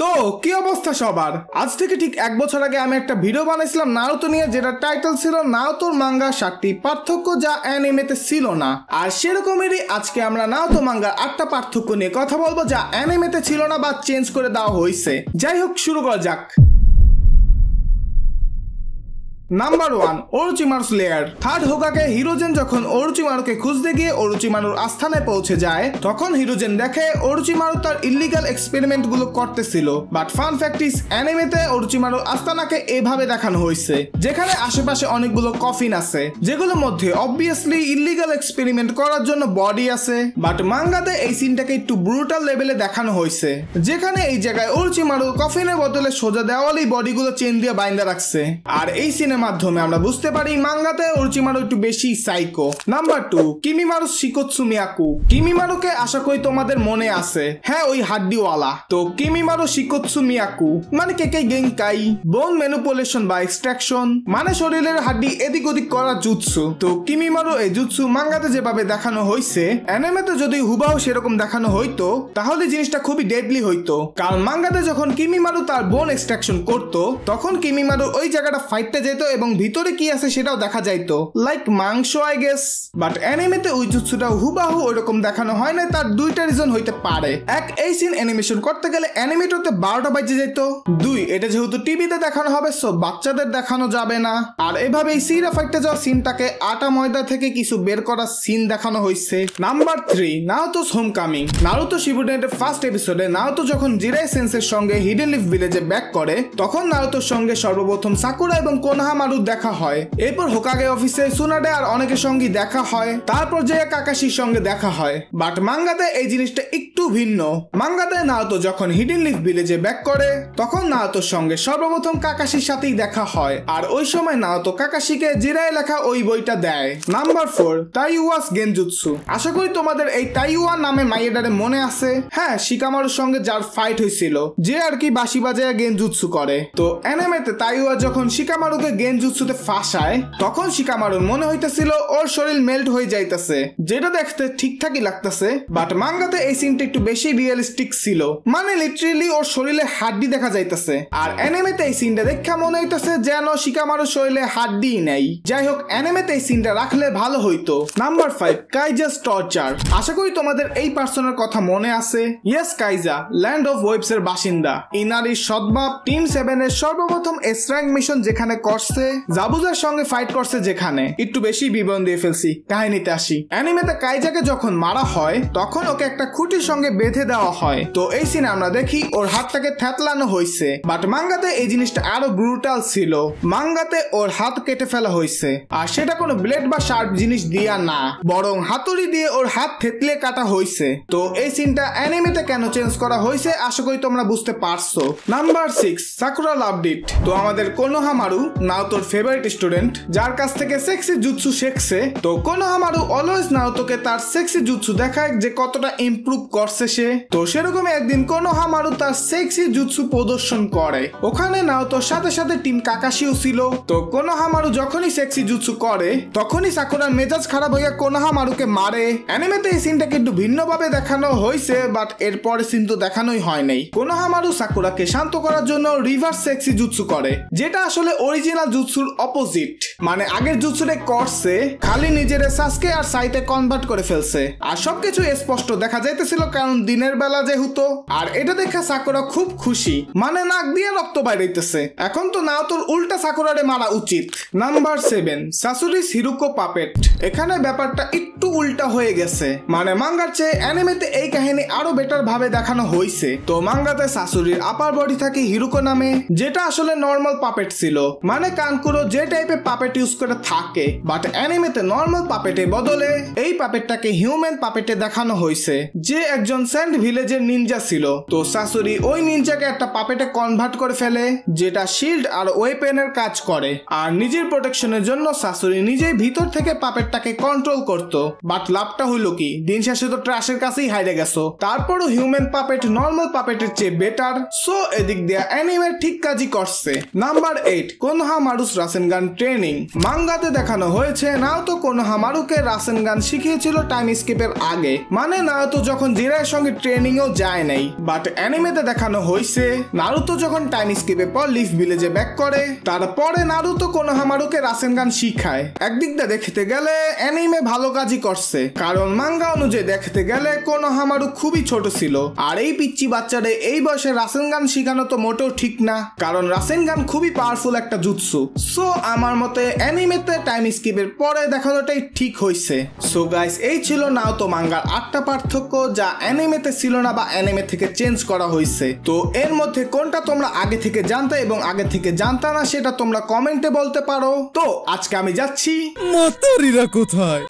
তো কি অবস্থা সবার? আজ থেকে ঠিক 1 বছর আগে আমি একটা ভিডিও বানাইছিলাম নারুতো নিয়ে, যেটা টাইটেল ছিল নারুতোর মাঙ্গা 7টি পার্থক্য যা অ্যানিমেতে ছিল না। আর সেরকমেরই আজকে আমরা নারুতো মাঙ্গার 8টা পার্থক্য নিয়ে কথা বলবো যা অ্যানিমেতে ছিল না বা চেঞ্জ করে দেওয়া হয়েছে। যাই হোক, শুরু করা যাক। Number 1, Orochimaru's lair. Third Hokage Hiruzen যখন ওরোচিমারুকে খুঁজতে গিয়ে ওরোচিমারুর আস্থানায় পৌঁছে যায়, তখন হিরোজেন দেখে ওরোচিমারু তার ইল্লিগাল এক্সপেরিমেন্ট গুলো করতেছিল। বাট ফান ফ্যাক্ট ইজ, অ্যানিমেতে ওরোচিমারুর আস্তানাকে এভাবে দেখানো হয়েছে, যেখানে আশেপাশে অনেকগুলো কফিন আছে, যেগুলোর মধ্যে অবভিয়াসলি ইল্লিগাল এক্সপেরিমেন্ট করার জন্য বডি আছে। বাট মাঙ্গাতে এই সিনটাকে একটু ব্রুটাল লেভেলে দেখানো হয়েছে, যেখানে এই জায়গায় ওরোচিমারু কফিনের বদলে সোজা দেওয়ালেই বডিগুলো চেন দিয়ে বাইন্দা রাখছে। আর এই সিনে মাধ্যমে আমরা বুঝতে পারি মাঙ্গাতে ওরোচিমারু একটু বেশি psycho. Number 2, Kimimaru Shikotsu Myaku. কিমিমারুকে আশা করি তোমাদের মনে আছে, হ্যাঁ ওই হাড্ডিওয়ালা। তো কিমিমারু শিকোৎসু মিয়াকু মানে কেকেই গেঙ্কাই, বোন ম্যানিপুলেশন বা এক্সট্রাকশন, মানে শরীরের হাড্ডি এদিক ওদিক করা জুৎসু। তো কিমিমারু এই জুৎসু মাঙ্গাতে যেভাবে দেখানো হয়েছে, অ্যানিমেতে যদি হুবাহু সেরকম দেখানো হইতো তাহলে জিনিসটা খুবই ডেডলি হইতো। কারণ মাঙ্গাতে যখন কিমিমারু তার বোন এক্সট্রাকশন করতো, তখন কিমিমারু ওই জায়গাটা ফাইটতে যেত এবং ভিতরে কি আছে সেটাও দেখা যাইতো, লাইক মাংস আই গেস। বাট অ্যানিমেতে ওই জুৎসুটা হুবাহু ওইরকম দেখানো হয় না। তার দুইটা রিজন হইতে পারে। এক, এই সিন অ্যানিমেশন করতে গেলে অ্যানিমেটরতে 12টা বাজে যেত। 2, এটা যেহেতু টিভিতে দেখানো হবে সো বাচ্চাদের দেখানো যাবে না। আর এভাবে এই সিরা ফাইটে যাওয়া সিনটাকে আটা ময়দা থেকে কিছু বের করার সিন দেখানো হয়েছে। Number 3, Naruto's homecoming. নারুতো শিপুডেনের ফার্স্ট এপিসোডে নারুতো যখন জিরাই সেন্সের সঙ্গে হিডেন লিফ ভিলেজে ব্যাক করে, তখন নারুতোর সঙ্গে সর্বপ্রথম সাকুরা এবং কোনোহামারু দেখা হয়। এরপর হোকাগে অফিসে সুনাডে আর অনেকের সঙ্গে দেখা হয়। তারপর যে কাকাশির সঙ্গে দেখা হয়। বাট মাঙ্গাতে এই জিনিসটা একটু ভিন্ন। মাঙ্গাতে নারুতো যখন হিডেন লিফ ভিলেজে ব্যাক করে, তখন নারুতোর সঙ্গে সর্বপ্রথম কাকাশির সাথেই দেখা হয়। আর ওই সময় নারুতো কাকাশিকে জিরায় লেখা ওই বইটা দেয়। Number 4, তাইওয়াস genjutsu. আশা করি তোমাদের এই তাইওয়া নামে মাইয়েডারে মনে আছে। হ্যাঁ, শিকামারুর সঙ্গে যার ফাইট হয়েছিল, যে আর কি বাঁশি বাজায় গেনজুৎসু করে। তো অ্যানিমেতে তাইওয়া যখন শিকামারুকে গেনজুৎসুতে ফাঁসায়, তখন শিকামারুর মনে হইতেছিল ওর শরীর মেল্ট হয়ে যাইতেছে, যেটা দেখতে ঠিকঠাকই লাগতেছে। বাট মাঙ্গাতে এই সিনটা একটু বেশি রিয়েলিস্টিক ছিল, মানে লিটারেলি ওর শরীরে হাড্ডি দেখা যাইতেছে। আর অ্যানিমেতে এই সিনটা দেখা মনে হইতেছে যেন শিকামারুর শরীরে হাড্ডি নেই। যাই হোক, অ্যানিমেতে এই সিনটা রাখলে ভালো হইতো। Number 5, কাইজাস torture. আশা করি তোমাদের এই পার্সনের কথা মনে আছে। ইয়েস, কাইজা ল্যান্ড অফ ওয়েবস এর বাসিন্দা। ইনারির সদ্বাপ টিম 7 এর সর্বপ্রথম এস র্যাঙ্ক মিশন যেখানে করছে, জাবুজার সঙ্গে ফাইট করছে, যেখানে একটু বেশি বিবরণ দিয়ে ফেলছি, কাহিনীতে আসি। অ্যানিমেতে কাইজাকে যখন মারা হয়, তখন ওকে একটা খুঁটির সঙ্গে বেঁধে দেওয়া হয়। তো এই সিনে আমরা দেখি ওর হাতটাকে থ্যাতলানো হয়েছে। বাট মাঙ্গাতে এই জিনিসটা আরো ব্রুটাল ছিল। মাঙ্গাতে ওর হাত কেটে ফেলা হয়েছে, আর সেটা কোনো ব্লেড বা শার্প জিনিস দিয়া না, বরং হাতুড়ি দিয়ে ওর হাত থেতলে কাটা হয়েছে। তো এই সিনটা অ্যানিমেতে কেন চেঞ্জ করা হয়েছে আশা করি তোমরা বুঝতে পারছো। Number 6, Sakura loved it. তো আমাদের কোনোহামারু নারুতোর ফেভারিট স্টুডেন্ট, যার কাছ থেকে সেক্সি জুৎসু শিখছে। তো কোনোহামারু অলওয়েজ নারুতোকে তার সেক্সি জুৎসু দেখায় যে কতটা ইমপ্রুভ করছে সে। তো সেরকম একদিন কোনোহামারু তার সেক্সি জুৎসু প্রদর্শন করে। ওখানে নারুতোর সাথে সাথে টিম কাকাশিও ছিল। তো কোনোহামারু যখনই সেক্সি জুৎসু করে, তখনই সাকুরার মেজাজ খারাপ হইয়া কোনোহামারুকে মারে। অ্যানিমেতে এই সিনটাকে একটু ভিন্নভাবে দেখানো হয়েছে, বাট এরপরে সিন তো দেখানোই হয় নাই। কোনোহামারু সাকুরাকে শান্ত করার জন্য রিভার্স সেক্সি জুৎসু করে, যেটা আসলে অরিজিনাল জুৎসুর অপোজিট। মানে আগের জুৎসুরে করছে, খালি নিজের সাসকে আর সাইতে কনভার্ট করে ফেলছে। আর সবকিছু স্পষ্ট দেখা যাইতেছিল, কারণ দিনের বেলা যেহেতু। আর এটা দেখে সাকুরা খুব খুশি, মানে নাক দিয়ে রক্ত বাইরেছে। এখন তো নারুতোর উল্টা সাকুরারে মারা উচিত। Number 7, Sasori's Hiruko puppet. এখানে ব্যাপারটা একটু উল্টা হয়ে গেছে, মানে মাঙ্গার চেয়ে অ্যানিমেতে এই কাহিনী আরো বেটার ভাবে দেখানো হয়েছে। তো মাঙ্গাতে সাসুরির আপার বডি থাকে হিরুকো নামে, যেটা আসলে নর্মাল পাপেট ছিল, মানে কানকুরো যে টাইপের পাপেট ইউজ করে থাকে। বাট অ্যানিমেতে নর্মাল পাপেটের বদলে এই পাপেটটাকে হিউম্যান পাপেটে দেখানো হয়েছে, যে একজন স্যান্ড ভিলেজের নিনজা ছিল। তো সাসুরি ওই নিনজাকে একটা পাপেটে কনভার্ট করে ফেলে, যেটা শিল্ড আর ওয়েপেনের কাজ করে। আর নিজের প্রোটেকশনের জন্য সাসুরি নিজেই ভিতর থেকে পাপেটটাকে কন্ট্রোল করত। বাট লাভটা হইল কি, দিন শেষে তো ট্রাশের কাছেই হাইরে গেছো। তারপরও হিউম্যান পাপেট নর্মাল পাপেটের চেয়ে বেটার। সো এদিক দিয়ে অ্যানিমে ঠিক কাজই করছে। Number 8, কোনোহামারু কোনোহামারু's রাসেনগান training. মাঙ্গাতে দেখানো হয়েছে নারুতো কোনোহামারুকে রাসেনগান শিখিয়েছিল টাইম স্কিপের আগে, মানে নারুতো যখন জিরায়ের সঙ্গে ট্রেনিংও যায় নাই। বাট অ্যানিমেতে দেখানো হয়েছে নারুতো যখন টাইম স্কিপের পর লিফ ভিলেজে ব্যাক করে, তারপরে নারুতো কোনোহামারুকে রাসেনগান শিখায়। একদিক দিয়ে দেখতে গেলে অ্যানিমে ভালো কাজই করছে, কারণ মাঙ্গা অনুযায়ী দেখতে গেলে কোনোহামারু খুবই ছোট ছিল, আর এই পিচ্চি বাচ্চাদের এই বয়সে রাসেনগান শিখানো তো মোটেও ঠিক না, কারণ রাসেনগান খুবই পাওয়ারফুল একটা জুৎসু। সো আমার মতে অ্যানিমেতে টাইম স্কিপের পরে দেখানোটাই ঠিক হয়েছে। সো গাইস, এই ছিল নারুতো মাঙ্গার 8টা পার্থক্য যা অ্যানিমেতে ছিল না বা অ্যানিমে থেকে চেঞ্জ করা হয়েছে। তো এর মধ্যে কোনটা তোমরা আগে থেকে জানতে এবং আগে থেকে জানতা না সেটা তোমরা কমেন্টে বলতে পারো। তো আজকে আমি যাচ্ছি। মাতারিরা কোথায়?